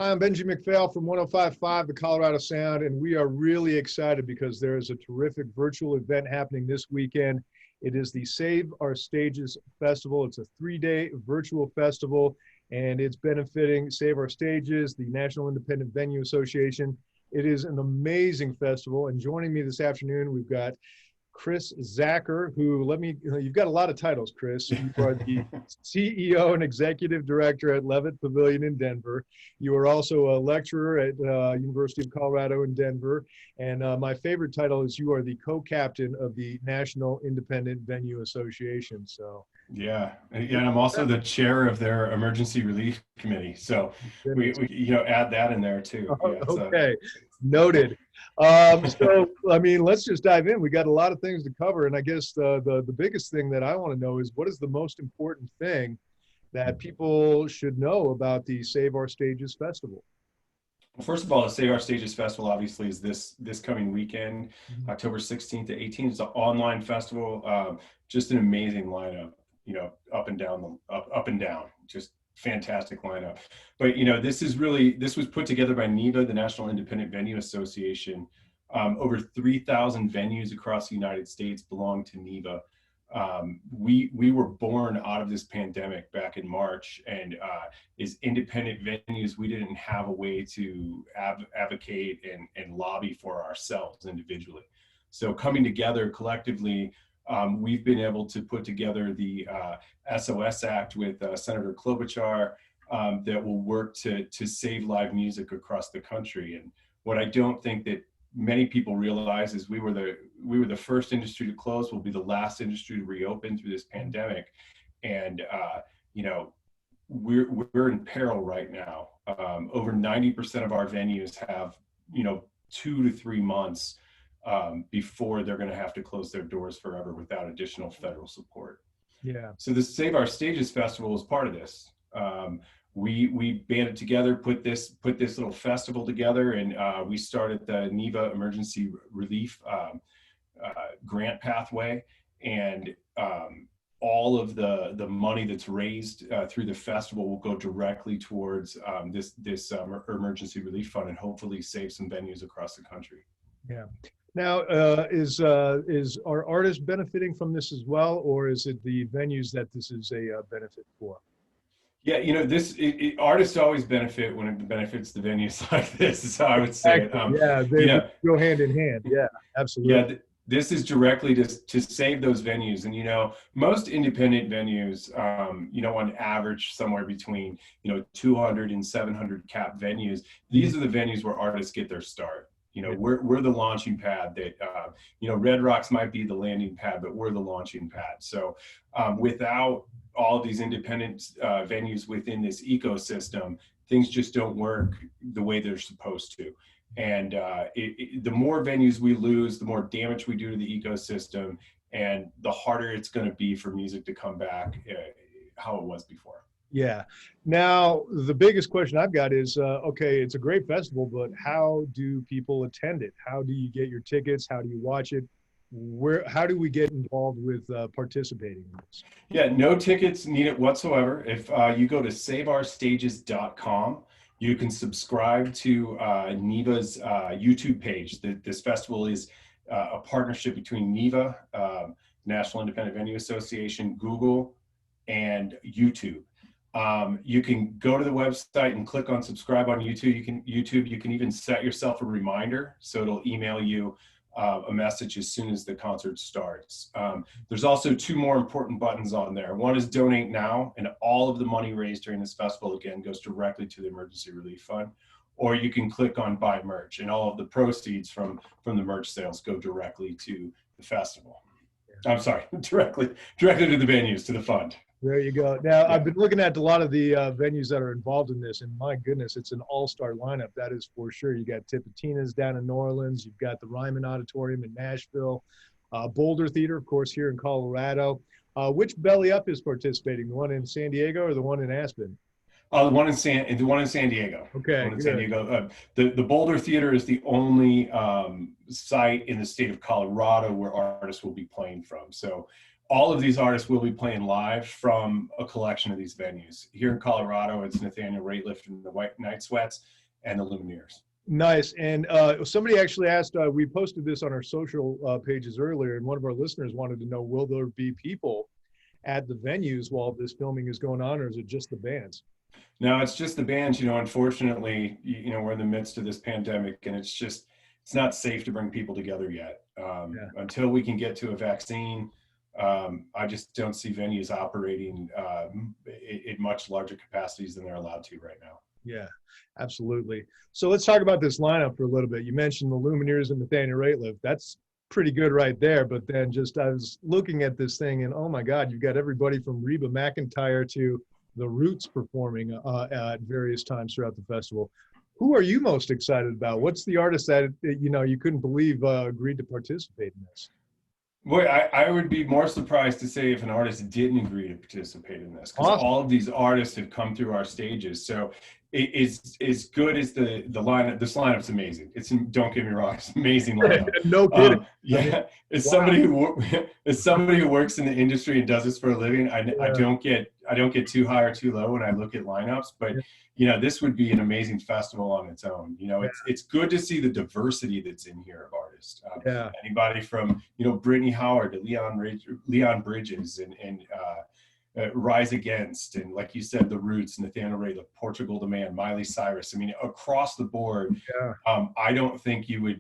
Hi, I'm Benji McPhail from 105.5 The Colorado Sound, and we are really excited because there is a terrific virtual event happening this weekend. It is the Save Our Stages Festival. It's a 3-day virtual festival, and it's benefiting Save Our Stages, the National Independent Venue Association. It is an amazing festival, and joining me this afternoon, we've got Chris Zacher, who you've got a lot of titles, Chris. You are the CEO and Executive Director at Levitt Pavilion in Denver. You are also a lecturer at University of Colorado in Denver. And my favorite title is you are the co-captain of the National Independent Venue Association. So yeah, and I'm also the chair of their emergency relief committee. So we add that in there too. Yeah, okay, noted. Let's just dive in. We got a lot of things to cover, and I guess the biggest thing that I want to know is what is the most important thing that people should know about the Save Our Stages Festival? Well, first of all, the Save Our Stages Festival obviously is this coming weekend, October 16th to 18th. It's an online festival, just an amazing lineup. Up and down, just fantastic lineup. But this was put together by NIVA, the National Independent Venue Association. Over 3,000 venues across the United States belong to NIVA. We were born out of this pandemic back in March, and as independent venues, we didn't have a way to advocate and lobby for ourselves individually. So coming together collectively, we've been able to put together the SOS Act with Senator Klobuchar that will work to save live music across the country. And what I don't think that many people realize is we were the first industry to close. We'll be the last industry to reopen through this pandemic, and we're in peril right now. Over 90% of our venues have 2 to 3 months before they're going to have to close their doors forever without additional federal support. Yeah. So the Save Our Stages Festival is part of this. We banded together, put this little festival together, and we started the NIVA Emergency Relief grant pathway, and all of the money that's raised through the festival will go directly towards this emergency relief fund, and hopefully save some venues across the country. Yeah. Now, are artists benefiting from this as well, or is it the venues that this is a benefit for? Yeah, artists always benefit when it benefits the venues like this, is how I would say it. Yeah, they go hand in hand. Yeah, absolutely. Yeah, this is directly to save those venues. And, most independent venues, on average, somewhere between, 200 and 700 cap venues. These are the venues where artists get their start. We're the launching pad that, Red Rocks might be the landing pad, but we're the launching pad. So without all of these independent venues within this ecosystem, things just don't work the way they're supposed to. And the more venues we lose, the more damage we do to the ecosystem, and the harder it's going to be for music to come back how it was before. Yeah. Now, the biggest question I've got is, okay, it's a great festival, but how do people attend it? How do you get your tickets? How do you watch it? How do we get involved with participating in this? Yeah, no tickets needed whatsoever. If you go to saveourstages.com, you can subscribe to NIVA's YouTube page. This festival is a partnership between NIVA, National Independent Venue Association, Google, and YouTube. You can go to the website and click on subscribe on YouTube. You can even set yourself a reminder, so it'll email you a message as soon as the concert starts. There's also 2 more important buttons on there. One is donate now, and all of the money raised during this festival, again, goes directly to the Emergency Relief Fund. Or you can click on buy merch, and all of the proceeds from the merch sales go directly to the festival. Yeah. I'm sorry, directly to the venues, to the fund. There you go. Now, I've been looking at a lot of the venues that are involved in this, and my goodness, it's an all-star lineup. That is for sure. You got Tipitina's down in New Orleans. You've got the Ryman Auditorium in Nashville, Boulder Theater, of course, here in Colorado. Which Belly Up is participating? The one in San Diego or the one in Aspen? The one in San Diego. Okay. The one in San Diego. The Boulder Theater is the only site in the state of Colorado where artists will be playing from. So all of these artists will be playing live from a collection of these venues. Here in Colorado, it's Nathaniel Rateliff and the White Night Sweats and the Lumineers. Nice. And somebody actually asked, we posted this on our social pages earlier, and one of our listeners wanted to know, will there be people at the venues while this filming is going on, or is it just the bands? No, it's just the bands. Unfortunately, we're in the midst of this pandemic, and it's not safe to bring people together yet. Until we can get to a vaccine, I just don't see venues operating in much larger capacities than they're allowed to right now. Yeah, absolutely. So let's talk about this lineup for a little bit. You mentioned the Lumineers and Nathaniel Rateliff. That's pretty good right there. But then I was looking at this thing, and oh my God, you've got everybody from Reba McEntire to the Roots performing at various times throughout the festival. Who are you most excited about? What's the artist that you couldn't believe agreed to participate in this? Boy, I would be more surprised to say if an artist didn't agree to participate in this, because Awesome. all of these artists have come through our stages. So it's as good as the lineup. This lineup's amazing. Don't get me wrong, it's an amazing lineup. No kidding. Yeah, as somebody who works in the industry and does this for a living, I don't get too high or too low when I look at lineups. But this would be an amazing festival on its own. It's good to see the diversity that's in here of artists. Anybody from Brittany Howard to Leon Bridges and Rise Against, and like you said, the Roots, Nathaniel Rateliff, Portugal the Man, Miley Cyrus. I mean, across the board. I don't think you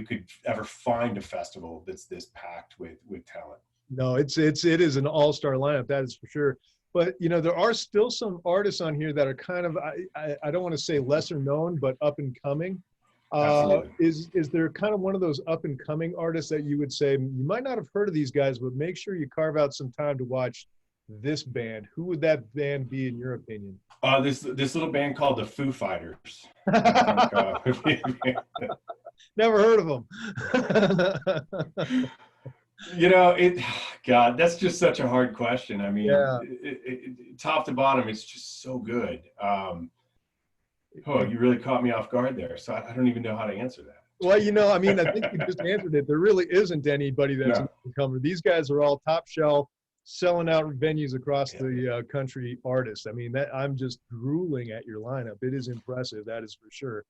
could ever find a festival that's this packed with talent. No, it is an all-star lineup, that is for sure. But there are still some artists on here that are kind of, I don't want to say lesser known, but up and coming. Is there kind of one of those up and coming artists that you would say, you might not have heard of these guys, but make sure you carve out some time to watch this band? Who would that band be in your opinion? This little band called the Foo Fighters. Never heard of them. God, that's just such a hard question. I mean, top to bottom, it's just so good. You really caught me off guard there. So I don't even know how to answer that. Well, I mean, I think you just answered it. There really isn't anybody that's an up-and-comer. These guys are all top shelf, selling out venues across the country artists. I mean, I'm just drooling at your lineup. It is impressive, that is for sure.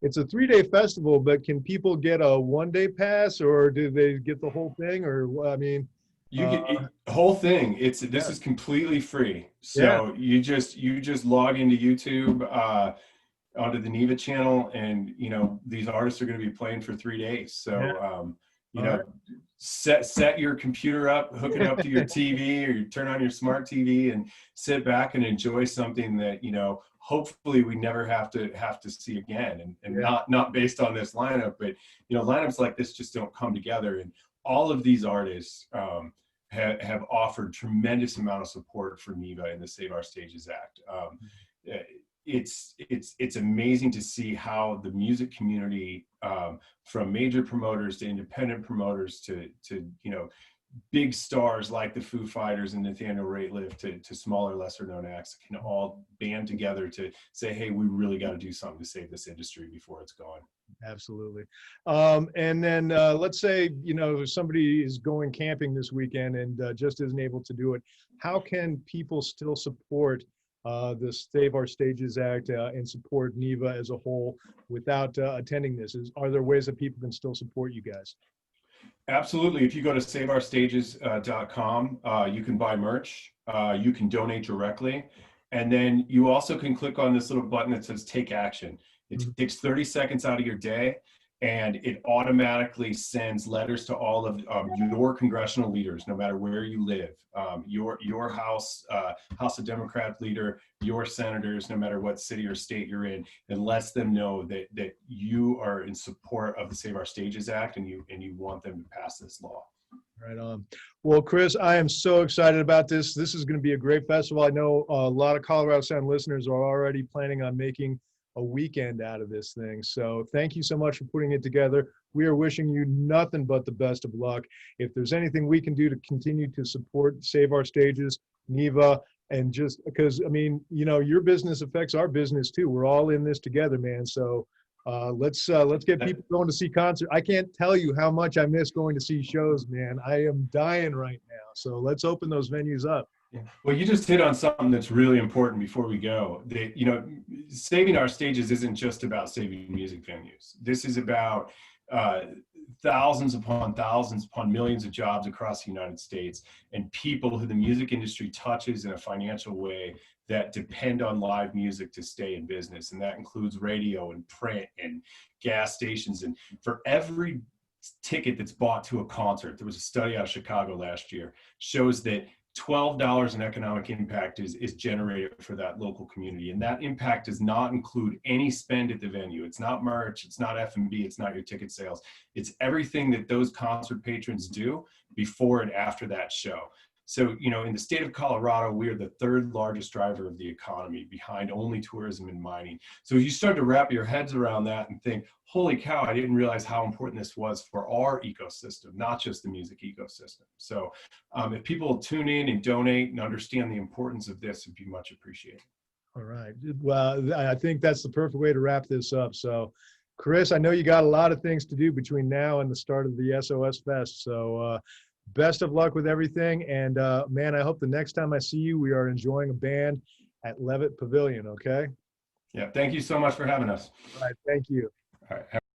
It's a 3-day festival, but can people get a 1-day pass, or do they get the whole thing? Or I mean, you get the whole thing. This is completely free. So you just log into YouTube, onto the NEVA channel, and these artists are going to be playing for 3 days. So set your computer up, hook it up to your TV, or you turn on your smart TV and sit back and enjoy something that hopefully we never have to see again, and not based on this lineup, but lineups like this just don't come together. And all of these artists have offered tremendous amount of support for NEVA and the Save Our Stages Act. It's amazing to see how the music community, from major promoters to independent promoters to big stars like the Foo Fighters and Nathaniel Rateliff to smaller, lesser known acts, can all band together to say, hey, we really got to do something to save this industry before it's gone. Absolutely. And then let's say, somebody is going camping this weekend and just isn't able to do it. How can people still support the Save Our Stages Act and support NEVA as a whole without attending this? Are there ways that people can still support you guys? Absolutely. If you go to saveourstages.com, you can buy merch, you can donate directly, and then you also can click on this little button that says Take Action. It takes 30 seconds out of your day, and it automatically sends letters to all of your congressional leaders, no matter where you live, your House of Democrat leader, your senators, no matter what city or state you're in, and lets them know that you are in support of the Save Our Stages Act, and you want them to pass this law. Right on. Well, Chris, I am so excited about this. This is going to be a great festival. I know a lot of Colorado Sound listeners are already planning on making a weekend out of this thing. So thank you so much for putting it together. We are wishing you nothing but the best of luck. If there's anything we can do to continue to support Save Our Stages, NEVA, and just because, I mean, your business affects our business too. We're all in this together, man. So Let's get people going to see concerts. I can't tell you how much I miss going to see shows, man. I am dying right now. So let's open those venues up. Yeah. Well, you just hit on something that's really important before we go. That, saving our stages isn't just about saving music venues. This is about uh, thousands upon millions of jobs across the United States and people who the music industry touches in a financial way that depend on live music to stay in business. And that includes radio and print and gas stations. And for every ticket that's bought to a concert, there was a study out of Chicago last year, shows that $12 in economic impact is generated for that local community. And that impact does not include any spend at the venue. It's not merch, it's not F&B, it's not your ticket sales. It's everything that those concert patrons do before and after that show. So, in the state of Colorado, we are the third largest driver of the economy, behind only tourism and mining. So you start to wrap your heads around that and think, holy cow, I didn't realize how important this was for our ecosystem, not just the music ecosystem. So if people tune in and donate and understand the importance of this, it'd be much appreciated. All right. Well, I think that's the perfect way to wrap this up. So, Chris, I know you got a lot of things to do between now and the start of the SOS Fest. So best of luck with everything. And man, I hope the next time I see you, we are enjoying a band at Levitt Pavilion, okay? Yeah, thank you so much for having us. All right, thank you. All right.